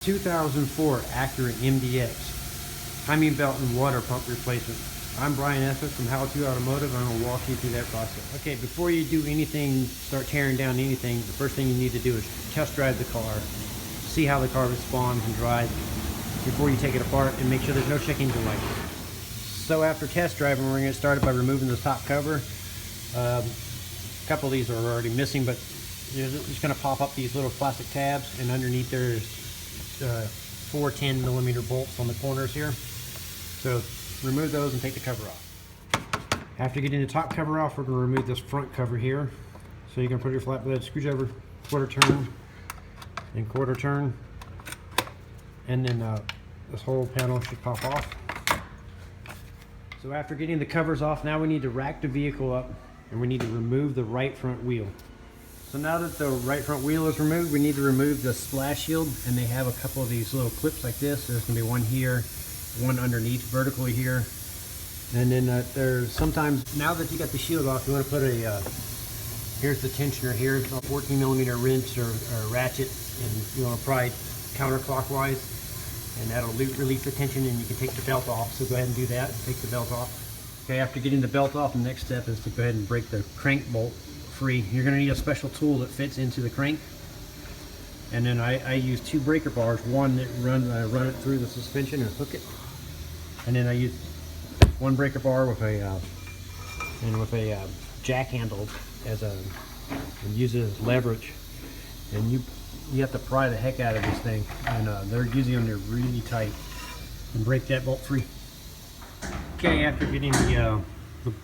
2004 Acura MDX timing belt and water pump replacement. I'm Brian Essex from Automotive. I'm going to walk you through that process. Okay, before you do anything, start tearing down anything, the first thing you need to do is test drive the car, see how the car responds and drives before you take it apart, and make sure there's no checking delay. So after test driving, we're going to get started by removing the top cover. A couple of these are already missing, but you're just going to pop up these little plastic tabs, and underneath there's 4 10mm bolts on the corners here. So remove those and take the cover off. After getting the top cover off, we're going to remove this front cover here. So you can put your flatbed screwdriver, quarter turn, and quarter turn, and then this whole panel should pop off. So after getting the covers off, now we need to rack the vehicle up, and we need to remove the right front wheel. So now that the right front wheel is removed, we need to remove the splash shield, and they have a couple of these little clips like this. There's going to be one here, one underneath vertically here, and then there's sometimes, now that you got the shield off, you want to put a here's the tensioner here, a 14mm wrench or ratchet, and you want to pry counterclockwise, and that'll relieve the tension, and you can take the belt off. So go ahead and do that. Take the belt off. Okay, after getting the belt off, the next step is to go ahead and break the crank bolt free. You're going to need a special tool that fits into the crank, and then I use 2 breaker bars, one that run it through the suspension and hook it, and then I use 1 breaker bar with a jack handle and use it as leverage, and you have to pry the heck out of this thing, and they're usually on there really tight, and break that bolt free. Okay, after getting the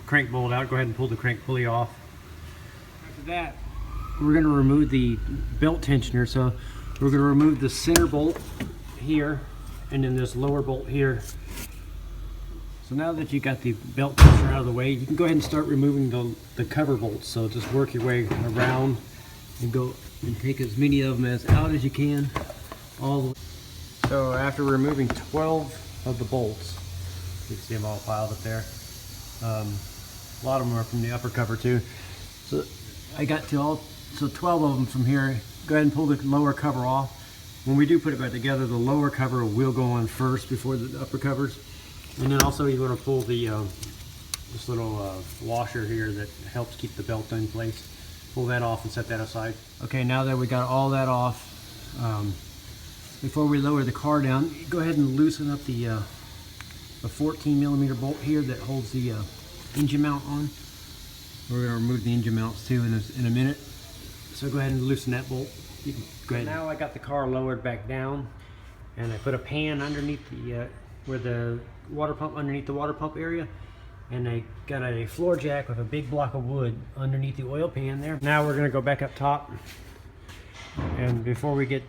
crank bolt out, go ahead and pull the crank pulley off. After that, we're going to remove the belt tensioner. So we're going to remove the center bolt here, and then this lower bolt here. So now that you got the belt tensioner out of the way, you can go ahead and start removing the cover bolts. So just work your way around and go and take as many of them out as you can. All the way. So after removing 12 of the bolts, you can see them all piled up there. A lot of them are from the upper cover too. So I got to 12 of them from here. Go ahead and pull the lower cover off. When we do put it back together, the lower cover will go on first before the upper covers. And then also you want to pull the this little washer here that helps keep the belt in place. Pull that off and set that aside. Okay, now that we got all that off, before we lower the car down, go ahead and loosen up the 14mm bolt here that holds the engine mount on. We're going to remove the engine mounts too in a minute. So go ahead and loosen that bolt. You can go ahead. Now I got the car lowered back down, and I put a pan underneath the where the water pump, underneath the water pump area, and I got a floor jack with a big block of wood underneath the oil pan there. Now we're going to go back up top, and before we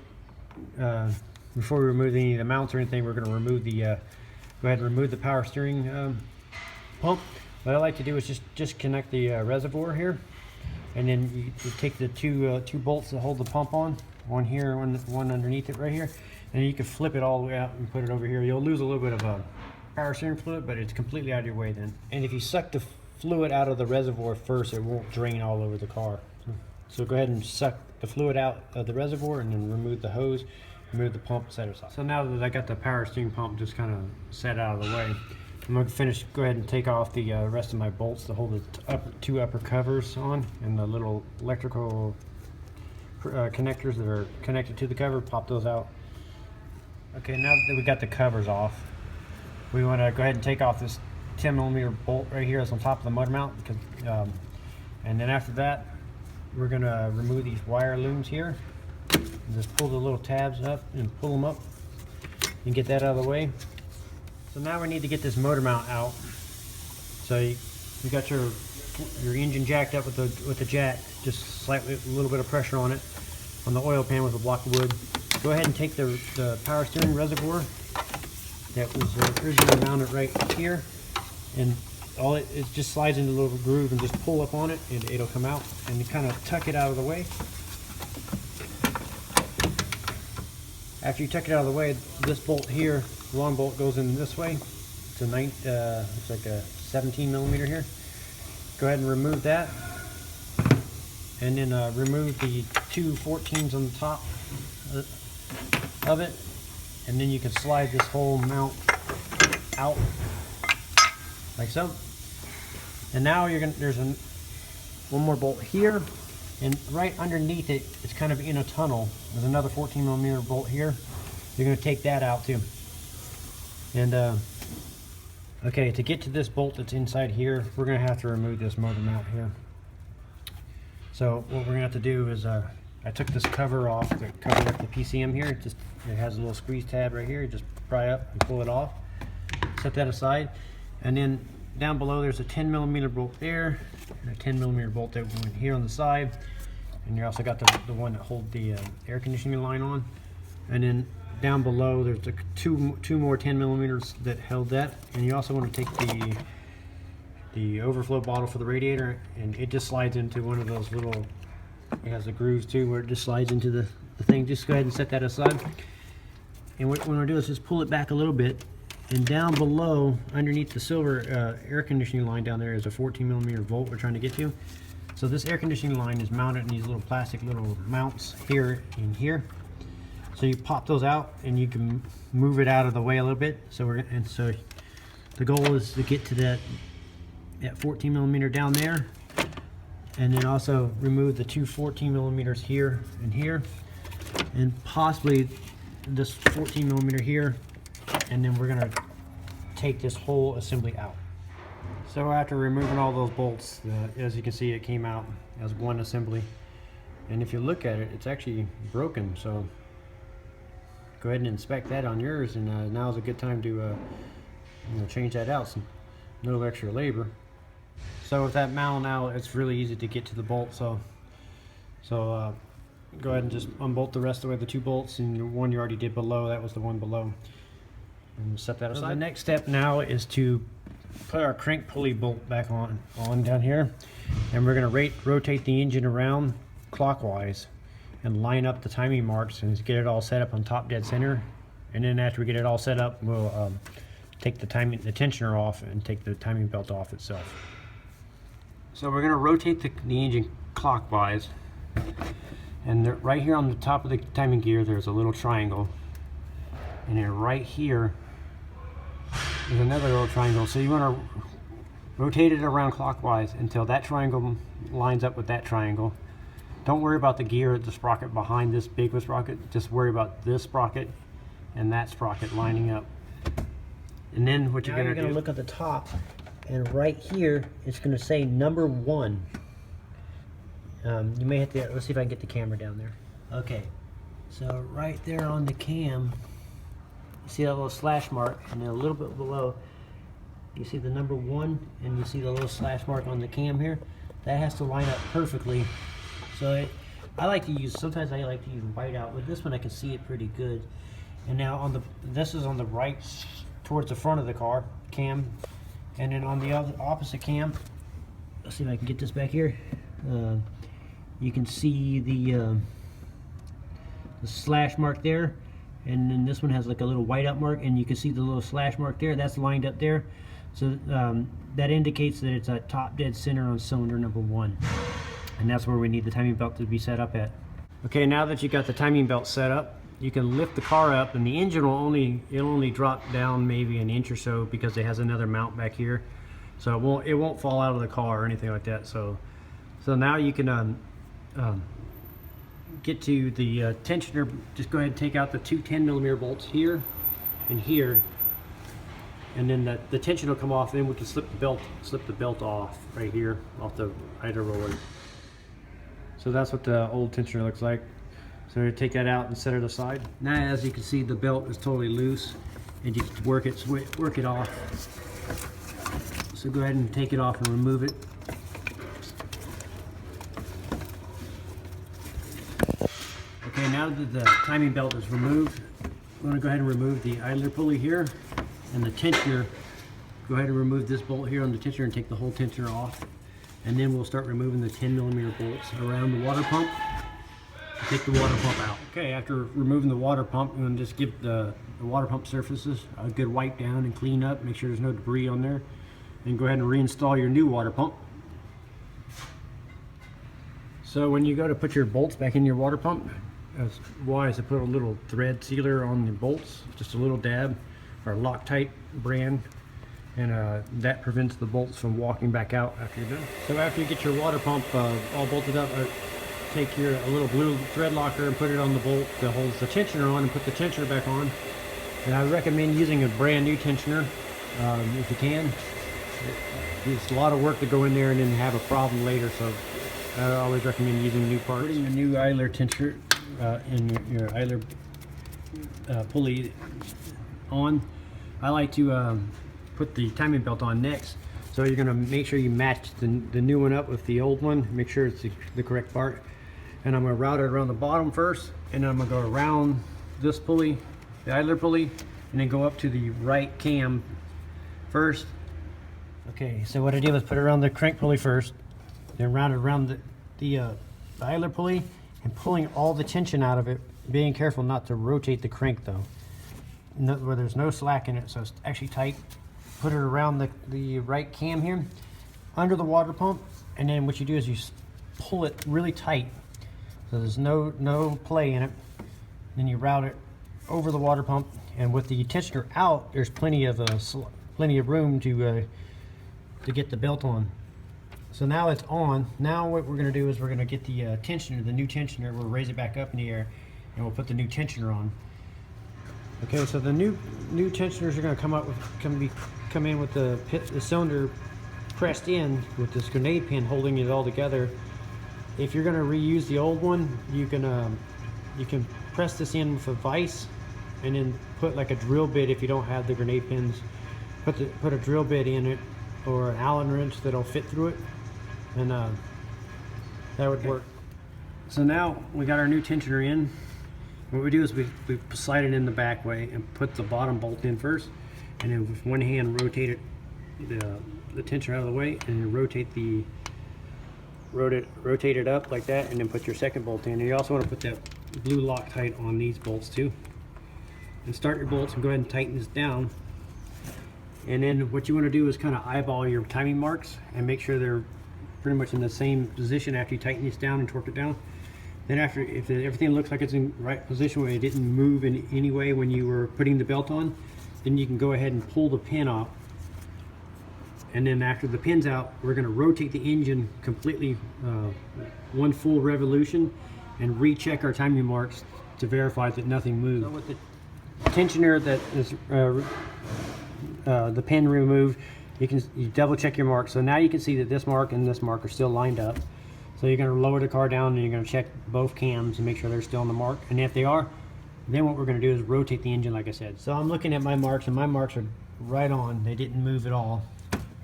remove any of the mounts or anything, we're going to remove the go ahead and remove the power steering pump. What I like to do is just connect the reservoir here, and then you take the two bolts that hold the pump on, one here, one underneath it right here, and you can flip it all the way out and put it over here. You'll lose a little bit of power steering fluid, but it's completely out of your way then. And if you suck the fluid out of the reservoir first, it won't drain all over the car. So go ahead and suck the fluid out of the reservoir, and then remove the hose, remove the pump, set it aside. So now that I got the power steering pump just kind of set out of the way, I'm going to go ahead and take off the rest of my bolts to hold the 2 upper covers on, and the little electrical connectors that are connected to the cover, pop those out. Okay, now that we got the covers off, we want to go ahead and take off this 10mm bolt right here that's on top of the motor mount, because, and then after that, we're going to remove these wire looms here, and just pull the little tabs up and pull them up and get that out of the way. So now we need to get this motor mount out. So you got your engine jacked up with the jack, just slightly, a little bit of pressure on it, on the oil pan with a block of wood. Go ahead and take the power steering reservoir that was originally mounted right here, and it just slides into a little groove, and just pull up on it and it'll come out, and you kind of tuck it out of the way. After you tuck it out of the way, this bolt here, the long bolt, goes in this way. It's it's like a 17mm here. Go ahead and remove that, and then remove the 2 14s on the top of it, and then you can slide this whole mount out like so. And now there's one more bolt here, and right underneath it, it's kind of in a tunnel. There's another 14mm bolt here. You're going to take that out too. And okay, to get to this bolt that's inside here, we're going to have to remove this motor mount here. So what we're going to have to do is, I took this cover off that covered up the PCM here. It has a little squeeze tab right here. Just pry up and pull it off. Set that aside. And then down below there's a 10mm bolt there, and a 10mm bolt that went here on the side. And you also got the one that holds the air conditioning line on. And then down below there's two more 10mm that held that. And you also want to take the overflow bottle for the radiator, and it just slides into one of those little, it has the grooves too where it just slides into the thing. Just go ahead and set that aside. And what we're going to do is just pull it back a little bit, and down below underneath the silver air conditioning line down there is a 14mm volt we're trying to get to. So this air conditioning line is mounted in these little plastic little mounts here and here. So you pop those out and you can move it out of the way a little bit. So the goal is to get to that 14mm down there, and then also remove the two 14mm here and here, and possibly this 14mm here, and then we're going to take this whole assembly out. So after removing all those bolts, as you can see, it came out as one assembly, and if you look at it, it's actually broken. So go ahead and inspect that on yours, and now's a good time to change that out. So no extra labor. So with that mount now, it's really easy to get to the bolt. So go ahead and just unbolt the rest of the way, the two bolts, and the one you already did below, that was the one below. And set that aside. So the next step now is to put our crank pulley bolt back on down here, and we're going to rotate the engine around clockwise and line up the timing marks and get it all set up on top dead center. And then after we get it all set up, we'll take the tensioner off and take the timing belt off itself. So we're going to rotate the engine clockwise, and right here on the top of the timing gear there's a little triangle, and then right here there's another little triangle. So you want to rotate it around clockwise until that triangle lines up with that triangle. Don't worry about the gear, the sprocket behind this big sprocket. Just worry about this sprocket and that sprocket lining up. And then what you're going to look at the top, and right here it's going to say number 1. You may have to, let's see if I can get the camera down there. Okay, so right there on the cam, you see that little slash mark, and then a little bit below you see the number 1, and you see the little slash mark on the cam here. That has to line up perfectly. So sometimes I like to use whiteout. With this one I can see it pretty good. And now this is on the right towards the front of the car cam, and then on the opposite cam, let's see if I can get this back here. You can see the slash mark there, and then this one has like a little whiteout mark, and you can see the little slash mark there. That's lined up there. So that indicates that it's at top dead center on cylinder number 1, and that's where we need the timing belt to be set up at. Okay, now that you got the timing belt set up, you can lift the car up, and the engine will only drop down maybe an inch or so because it has another mount back here, so it won't fall out of the car or anything like that. So now you can get to the tensioner. Just go ahead and take out the two 10mm bolts here and here, and then the tension will come off. Then we can slip the belt off right here off the idler roller. So that's what the old tensioner looks like. So take that out and set it aside. Now, as you can see, the belt is totally loose, and you can work it off. So go ahead and take it off and remove it. Okay, now that the timing belt is removed, I'm going to go ahead and remove the idler pulley here and the tensioner. Go ahead and remove this bolt here on the tensioner and take the whole tensioner off. And then we'll start removing the 10mm bolts around the water pump. Take the water pump out. Okay, after removing the water pump, I'm going to just give the water pump surfaces a good wipe down and clean up, make sure there's no debris on there. Then go ahead and reinstall your new water pump. So when you go to put your bolts back in your water pump, wise to put a little thread sealer on the bolts, just a little dab, or Loctite brand, and that prevents the bolts from walking back out after you're done. So after you get your water pump all bolted up, take a little blue thread locker and put it on the bolt that holds the tensioner on, and put the tensioner back on. And I recommend using a brand new tensioner if you can. It's a lot of work to go in there and then have a problem later, so I always recommend using new parts. Putting a new idler tensioner in your idler pulley on, I like to put the timing belt on next. So you're going to make sure you match the new one up with the old one, make sure it's the correct part. And I'm going to route it around the bottom first, and then I'm going to go around this pulley, the idler pulley, and then go up to the right cam first. Okay, so what I did was put it around the crank pulley first, then round it around the idler pulley, and pulling all the tension out of it, being careful not to rotate the crank though. Where there's no slack in it, so it's actually tight. Put it around the right cam here, under the water pump, and then what you do is you pull it really tight, so there's no play in it. Then you route it over the water pump, and with the tensioner out, there's plenty of room to get the belt on. So now it's on. Now what we're going to do is we're going to get the tensioner, the new tensioner. We'll raise it back up in the air, and we'll put the new tensioner on. Okay, so the new tensioners are going to come in with the cylinder pressed in with this grenade pin holding it all together. If you're going to reuse the old one, you can press this in with a vise, and then put like a drill bit if you don't have the grenade pins. Put a drill bit in it, or an Allen wrench that'll fit through it, and that would work. So now we got our new tensioner in. What we do is we slide it in the back way and put the bottom bolt in first, and then with one hand rotate the tensioner out of the way, and then rotate it up like that, and then put your second bolt in. And you also want to put that blue Loctite on these bolts too. And start your bolts and go ahead and tighten this down. And then what you want to do is kind of eyeball your timing marks and make sure they're pretty much in the same position after you tighten this down and torque it down. Then if everything looks like it's in the right position where it didn't move in any way when you were putting the belt on, then you can go ahead and pull the pin off. And then after the pin's out, we're going to rotate the engine completely, one full revolution, and recheck our timing marks to verify that nothing moved. So with the tensioner that is the pin removed, you double check your mark. So now you can see that this mark and this mark are still lined up. So you're going to lower the car down, and you're going to check both cams and make sure they're still on the mark. And if they are, then what we're going to do is rotate the engine like I said. So I'm looking at my marks, and my marks are right on. They didn't move at all,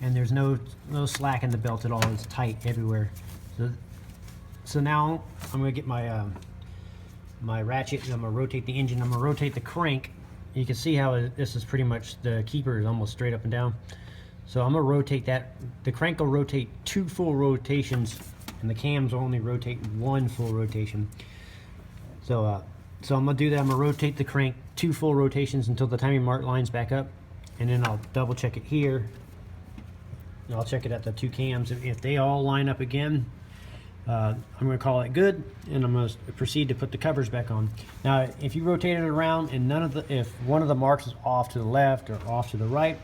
and there's no slack in the belt at all. It's tight everywhere. So now I'm going to get my my ratchet, and I'm going to rotate the engine. I'm going to rotate the crank. You can see how this is pretty much, the keeper is almost straight up and down. So I'm going to rotate that. The crank will rotate 2 full rotations, and the cams will only rotate 1 full rotation. So I'm going to do that. I'm going to rotate the crank 2 full rotations until the timing mark lines back up, and then I'll double check it here. I'll check it at the 2 cams. If they all line up again, I'm going to call it good, and I'm going to proceed to put the covers back on. Now, if you rotate it around and if one of the marks is off to the left or off to the right,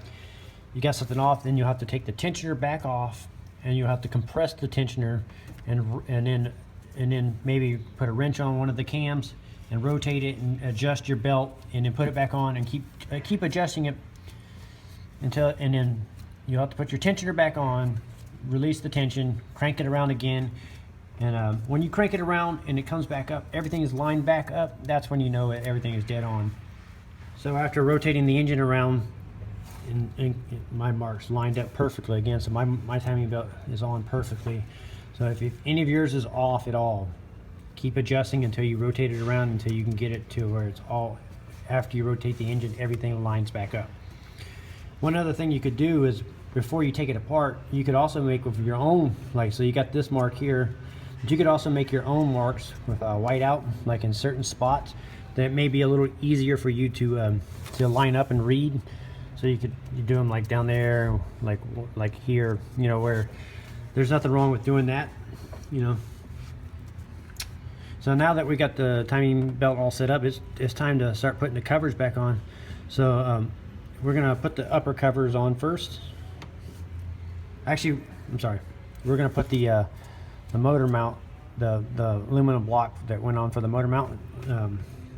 you got something off, then you'll have to take the tensioner back off, and you'll have to compress the tensioner, and then maybe put a wrench on one of the cams and rotate it and adjust your belt, and then put it back on and keep adjusting it and then you'll have to put your tensioner back on, release the tension, crank it around again. And when you crank it around and it comes back up, everything is lined back up, that's when you know everything is dead on. So after rotating the engine around, and my marks lined up perfectly again, so my timing belt is on perfectly. So if any of yours is off at all, keep adjusting until you rotate it around, until you can get it to where it's all, after you rotate the engine, everything lines back up. One other thing you could do is, before you take it apart, you could also make with your own, so you got this mark here, but you could also make your own marks with white out, like in certain spots that may be a little easier for you to line up and read. So you do them like down there, like here, where there's nothing wrong with doing that, So now that we got the timing belt all set up, it's time to start putting the covers back on. So we're gonna put the upper covers on first. Actually, I'm sorry. We're gonna put the motor mount, the aluminum block that went on for the motor mount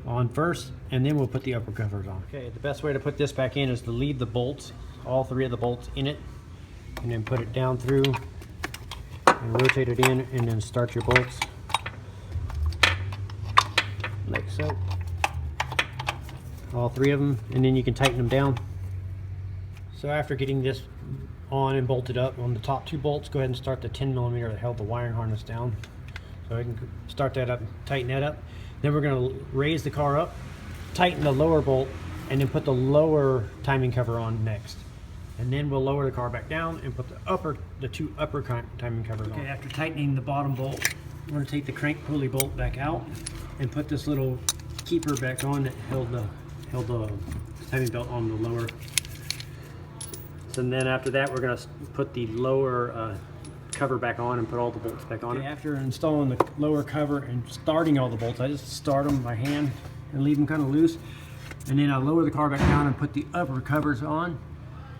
on first, and then we'll put the upper covers on. Okay, the best way to put this back in is to leave the bolts, all three of the bolts in it, and then put it down through and rotate it in, and then start your bolts like so. All three of them, and then you can tighten them down. So after getting this on and bolted up on the top two bolts, go ahead and start the 10mm that held the wiring harness down. So I can start that up, tighten that up. Then we're going to raise the car up, tighten the lower bolt, and then put the lower timing cover on next. And then we'll lower the car back down and put the two upper timing covers on. Okay, after tightening the bottom bolt, we're going to take the crank pulley bolt back out and put this little keeper back on that held the timing belt on the lower. So then after that, we're going to put the lower cover back on and put all the bolts back on. Okay, after installing the lower cover and starting all the bolts, I just start them by hand and leave them kind of loose. And then I lower the car back down and put the upper covers on.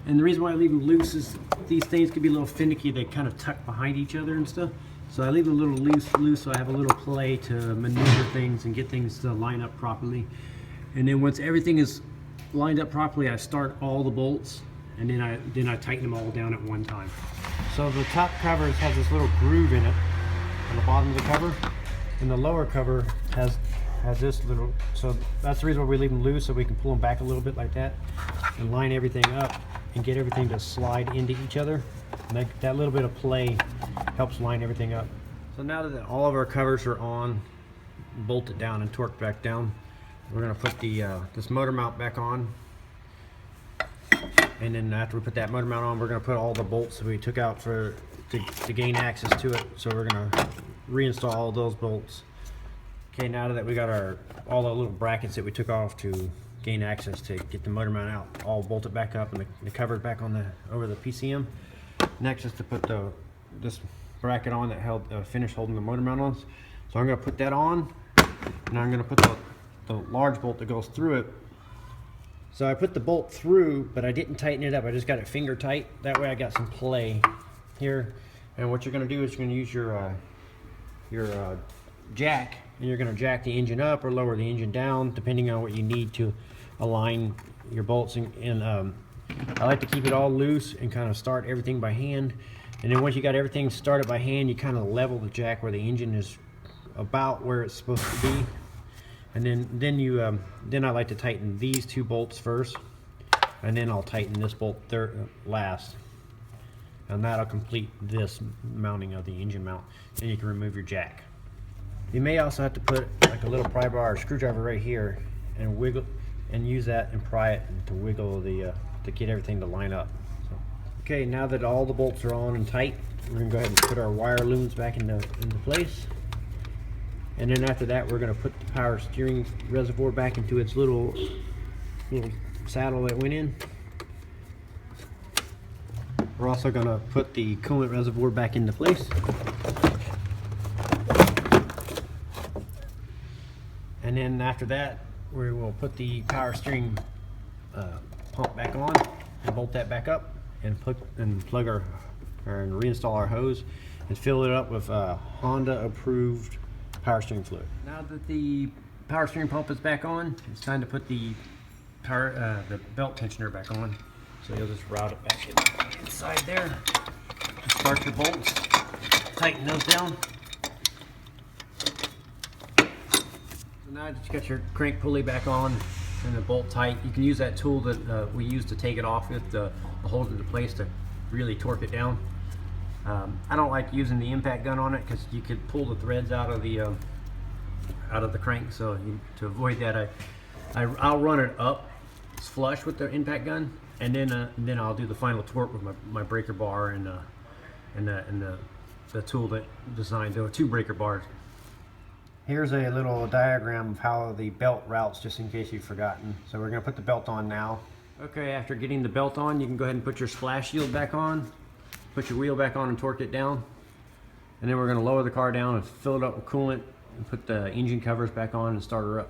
And the reason why I leave them loose is these things can be a little finicky. They kind of tuck behind each other and stuff. So I leave them a little loose so I have a little play to maneuver things and get things to line up properly. And then once everything is lined up properly, I start all the bolts, and then I tighten them all down at one time. So the top cover has this little groove in it on the bottom of the cover, and the lower cover has this little, so that's the reason why we leave them loose, so we can pull them back a little bit like that and line everything up and get everything to slide into each other. And that little bit of play helps line everything up. So now that all of our covers are on, bolted down and torqued back down, we're going to put the this motor mount back on. And then after we put that motor mount on, we're going to put all the bolts that we took out to gain access to it. So we're going to reinstall all those bolts. Okay, now that we got all the little brackets that we took off to gain access to get the motor mount out, all bolted back up and the cover back on over the PCM. Next is to put this bracket on that finished holding the motor mount on. So I'm going to put that on, and I'm going to put the large bolt that goes through it. So I put the bolt through, but I didn't tighten it up. I just got it finger tight. That way I got some play here. And what you're going to do is you're going to use your jack, and you're going to jack the engine up or lower the engine down, depending on what you need to align your bolts. And I like to keep it all loose and kind of start everything by hand. And then once you got everything started by hand, you kind of level the jack where the engine is about where it's supposed to be. And then I like to tighten these two bolts first, and then I'll tighten this bolt last, and that'll complete this mounting of the engine mount. Then you can remove your jack. You may also have to put like a little pry bar or screwdriver right here and wiggle and use that and pry it to wiggle to get everything to line up. So, okay, now that all the bolts are on and tight, we're gonna go ahead and put our wire looms back into place. And then after that, we're going to put the power steering reservoir back into its little saddle that went in. We're also going to put the coolant reservoir back into place. And then after that, we will put the power steering pump back on and bolt that back up and plug and reinstall our hose and fill it up with Honda approved power steering fluid. Now that the power steering pump is back on, it's time to put the belt tensioner back on. So you'll just route it back inside there. Start your bolts, tighten those down. So now that you got your crank pulley back on and the bolt tight, you can use that tool that we use to take it off with the hold into place to really torque it down. I don't like using the impact gun on it because you could pull the threads out of the crank. So to avoid that, I'll run it up flush with the impact gun, and then I'll do the final torque with my breaker bar and the tool that designed the two breaker bars. Here's a little diagram of how the belt routes, just in case you've forgotten. So we're going to put the belt on now. Okay, after getting the belt on, you can go ahead and put your splash shield back on. Put your wheel back on and torque it down, and then we're going to lower the car down and fill it up with coolant and put the engine covers back on and start her up.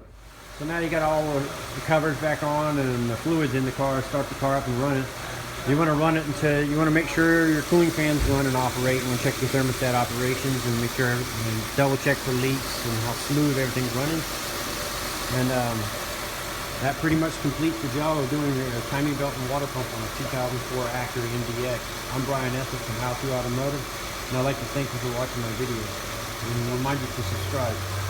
So now you got all the covers back on and the fluids in the car. Start the car up and run it. You want to run it until you want to make sure your cooling fans run and operate. You want to check your thermostat operations and make sure and double check for leaks and how smooth everything's running. And that pretty much completes the job of doing a timing belt and water pump on a 2004 Acura MDX. I'm Brian Essex from Automotive, and I'd like to thank you for watching my video. And remind you to subscribe.